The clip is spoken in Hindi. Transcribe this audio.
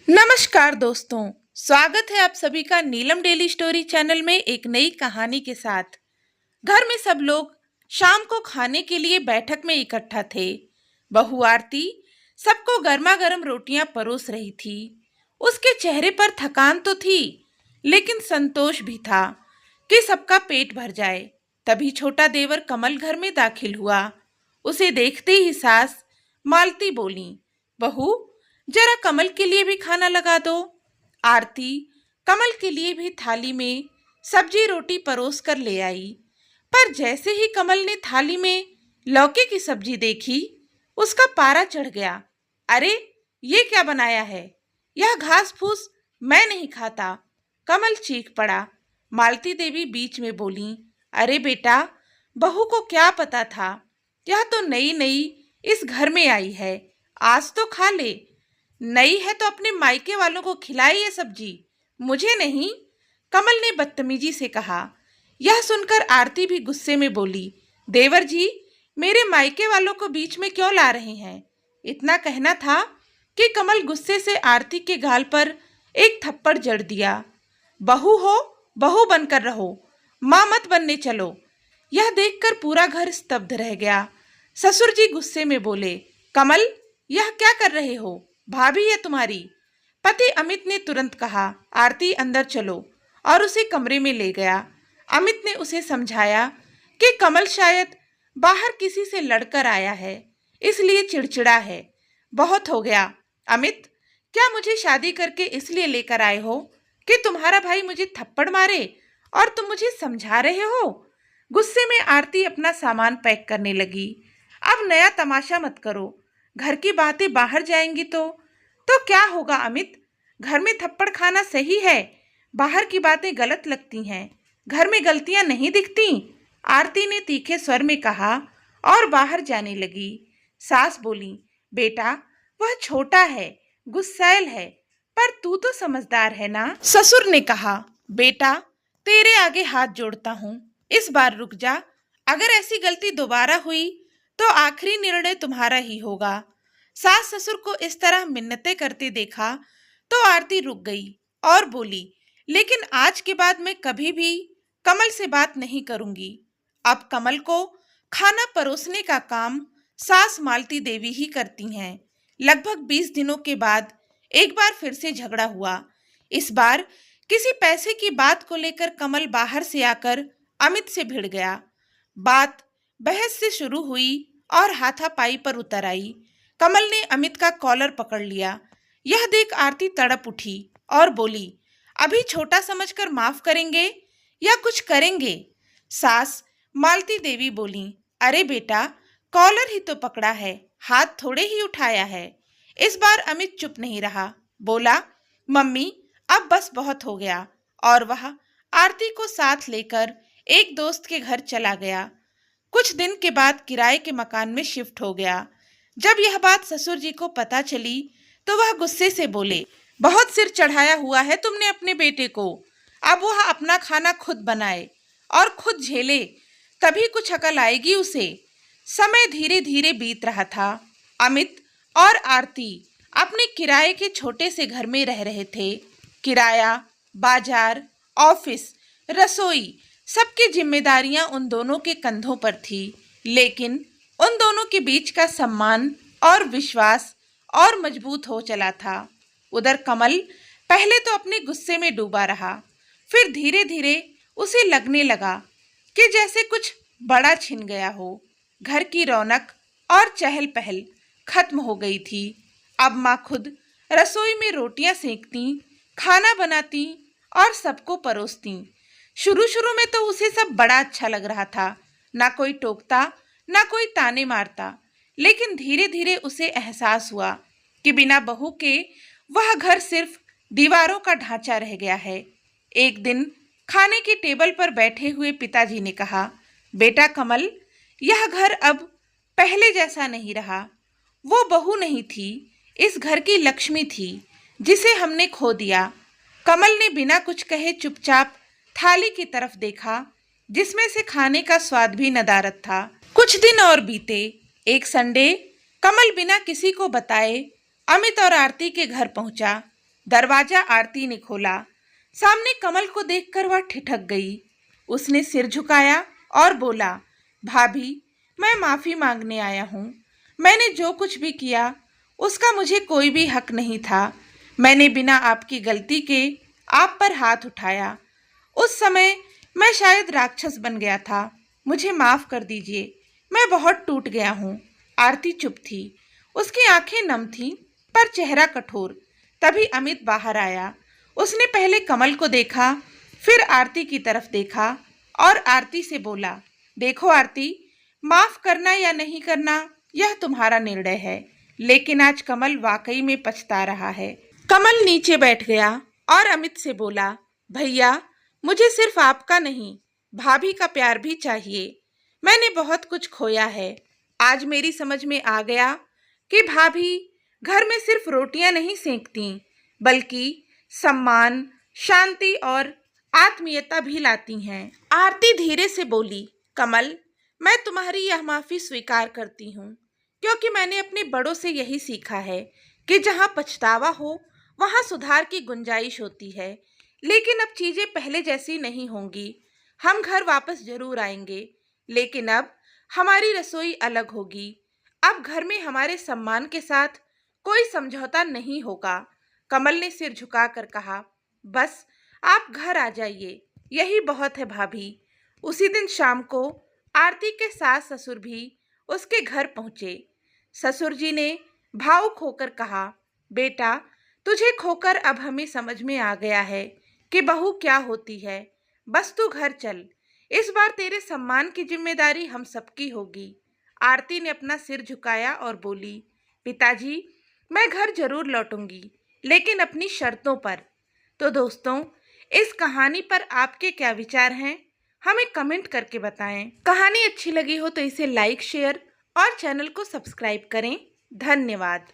नमस्कार दोस्तों, स्वागत है आप सभी का नीलम डेली स्टोरी चैनल में एक नई कहानी के साथ। घर में सब लोग शाम को खाने के लिए बैठक में इकट्ठा थे। बहू आरती सबको गर्मा गर्म रोटियां परोस रही थी। उसके चेहरे पर थकान तो थी, लेकिन संतोष भी था कि सबका पेट भर जाए। तभी छोटा देवर कमल घर में दाखिल हुआ। उसे देखते ही सास मालती बोली, बहू जरा कमल के लिए भी खाना लगा दो। आरती कमल के लिए भी थाली में सब्जी रोटी परोस कर ले आई। पर जैसे ही कमल ने थाली में लौकी की सब्जी देखी, उसका पारा चढ़ गया। अरे ये क्या बनाया है? यह घास फूस मैं नहीं खाता। कमल चीख पड़ा। मालती देवी बीच में बोली, अरे बेटा, बहू को क्या पता था? यह तो नई नई इस घर में आई है, आज तो खा ले। नई है तो अपने मायके वालों को खिलाई ये सब्जी, मुझे नहीं। कमल ने बदतमीजी से कहा। यह सुनकर आरती भी गुस्से में बोली, देवर जी, मेरे मायके वालों को बीच में क्यों ला रहे हैं? इतना कहना था कि कमल गुस्से से आरती के गाल पर एक थप्पड़ जड़ दिया। बहू हो, बहू बनकर रहो, माँ मत बनने चलो। यह देखकर पूरा घर स्तब्ध रह गया। ससुर जी गुस्से में बोले, कमल यह क्या कर रहे हो? भाभी है तुम्हारी। पति अमित ने तुरंत कहा, आरती अंदर चलो, और उसे कमरे में ले गया। अमित ने उसे समझाया कि कमल शायद बाहर किसी से लड़कर आया है, इसलिए चिड़चिड़ा है। बहुत हो गया अमित, क्या मुझे शादी करके इसलिए लेकर आए हो कि तुम्हारा भाई मुझे थप्पड़ मारे और तुम मुझे समझा रहे हो? गुस्से में आरती अपना सामान पैक करने लगी। अब नया तमाशा मत करो, घर की बातें बाहर जाएंगी तो क्या होगा अमित? घर में थप्पड़ खाना सही है, बाहर की बातें गलत लगती हैं, घर में गलतियां नहीं दिखती। आरती ने तीखे स्वर में कहा और बाहर जाने लगी। सास बोली, बेटा वह छोटा है, गुस्सैल है, पर तू तो समझदार है ना। ससुर ने कहा, बेटा तेरे आगे हाथ जोड़ता हूँ, इस बार रुक जा। अगर ऐसी गलती दोबारा हुई तो आखिरी निर्णय तुम्हारा ही होगा। सास ससुर को इस तरह मिन्नतें करते देखा तो आरती रुक गई और बोली, लेकिन आज के बाद मैं कभी भी कमल से बात नहीं करूंगी। अब कमल को खाना परोसने का काम सास मालती देवी ही करती हैं। लगभग 20 दिनों के बाद एक बार फिर से झगड़ा हुआ। इस बार किसी पैसे की बात को लेकर कमल बाहर से आकर अमित से भिड़ गया। बात बहस से शुरू हुई और हाथापाई पर उतर आई। कमल ने अमित का कॉलर पकड़ लिया। यह देख आरती तड़प उठी और बोली, अभी छोटा समझकर माफ करेंगे या कुछ करेंगे? सास मालती देवी बोली, अरे बेटा, कॉलर ही तो पकड़ा है, हाथ थोड़े ही उठाया है। इस बार अमित चुप नहीं रहा, बोला, मम्मी अब बस बहुत हो गया। और वह आरती को साथ लेकर एक दोस्त के घर चला गया। कुछ दिन के बाद किराए के मकान में शिफ्ट हो गया। जब यह बात ससुर जी को पता चली तो वह गुस्से से बोले, बहुत सिर चढ़ाया हुआ है तुमने अपने बेटे को, अब वह अपना खाना खुद बनाए और खुद झेले, तभी कुछ अकल आएगी उसे। समय धीरे धीरे बीत रहा था। अमित और आरती अपने किराए के छोटे से घर में रह रहे थे। किराया, बाजार, ऑफिस, रसोई, सबकी जिम्मेदारियां उन दोनों के कंधों पर थी, लेकिन उन दोनों के बीच का सम्मान और विश्वास और मजबूत हो चला था। उधर कमल पहले तो अपने गुस्से में डूबा रहा, फिर धीरे धीरे उसे लगने लगा कि जैसे कुछ बड़ा छिन गया हो। घर की रौनक और चहल पहल खत्म हो गई थी। अब माँ खुद रसोई में रोटियां सेकती, खाना बनाती और सबको परोसती। शुरू शुरू में तो उसे सब बड़ा अच्छा लग रहा था, ना कोई टोकता ना कोई ताने मारता, लेकिन धीरे धीरे उसे एहसास हुआ कि बिना बहू के वह घर सिर्फ दीवारों का ढांचा रह गया है। एक दिन खाने की टेबल पर बैठे हुए पिताजी ने कहा, बेटा कमल, यह घर अब पहले जैसा नहीं रहा। वो बहू नहीं थी, इस घर की लक्ष्मी थी, जिसे हमने खो दिया। कमल ने बिना कुछ कहे चुपचाप थाली की तरफ देखा, जिसमें से खाने का स्वाद भी नदारद था। कुछ दिन और बीते। एक संडे कमल बिना किसी को बताए अमित और आरती के घर पहुंचा। दरवाजा आरती ने खोला। सामने कमल को देखकर वह ठिठक गई। उसने सिर झुकाया और बोला, भाभी, मैं माफी मांगने आया हूँ। मैंने जो कुछ भी किया उसका मुझे कोई भी हक नहीं था। मैंने बिना आपकी गलती के आप पर हाथ उठाया। उस समय मैं शायद राक्षस बन गया था। मुझे माफ कर दीजिए, मैं बहुत टूट गया हूँ। आरती चुप थी। उसकी आंखें नम थीं, पर चेहरा कठोर। तभी अमित बाहर आया। उसने पहले कमल को देखा, फिर आरती की तरफ देखा और आरती से बोला, देखो आरती, माफ करना या नहीं करना यह तुम्हारा निर्णय है, लेकिन आज कमल वाकई में पछता रहा है। कमल नीचे बैठ गया और अमित से बोला, भैया, मुझे सिर्फ आपका नहीं, भाभी का प्यार भी चाहिए। मैंने बहुत कुछ खोया है। आज मेरी समझ में आ गया कि भाभी घर में सिर्फ रोटियां नहीं सेंकती, बल्कि सम्मान, शांति और आत्मीयता भी लाती हैं। आरती धीरे से बोली, कमल, मैं तुम्हारी यह माफी स्वीकार करती हूँ, क्योंकि मैंने अपने बड़ों से यही सीखा है कि जहाँ पछतावा हो वहाँ सुधार की गुंजाइश होती है। लेकिन अब चीजें पहले जैसी नहीं होंगी। हम घर वापस जरूर आएंगे, लेकिन अब हमारी रसोई अलग होगी। अब घर में हमारे सम्मान के साथ कोई समझौता नहीं होगा। कमल ने सिर झुकाकर कहा, बस आप घर आ जाइए, यही बहुत है भाभी। उसी दिन शाम को आरती के सास ससुर भी उसके घर पहुंचे। ससुर जी ने भावुक होकर कहा, बेटा, तुझे खोकर अब हमें समझ में आ गया है कि बहू क्या होती है। बस तू घर चल। इस बार तेरे सम्मान की जिम्मेदारी हम सबकी होगी। आरती ने अपना सिर झुकाया और बोली, पिताजी, मैं घर जरूर लौटूंगी, लेकिन अपनी शर्तों पर। तो दोस्तों, इस कहानी पर आपके क्या विचार हैं? हमें कमेंट करके बताएं। कहानी अच्छी लगी हो तो इसे लाइक, शेयर और चैनल को सब्सक्राइब करें। धन्यवाद।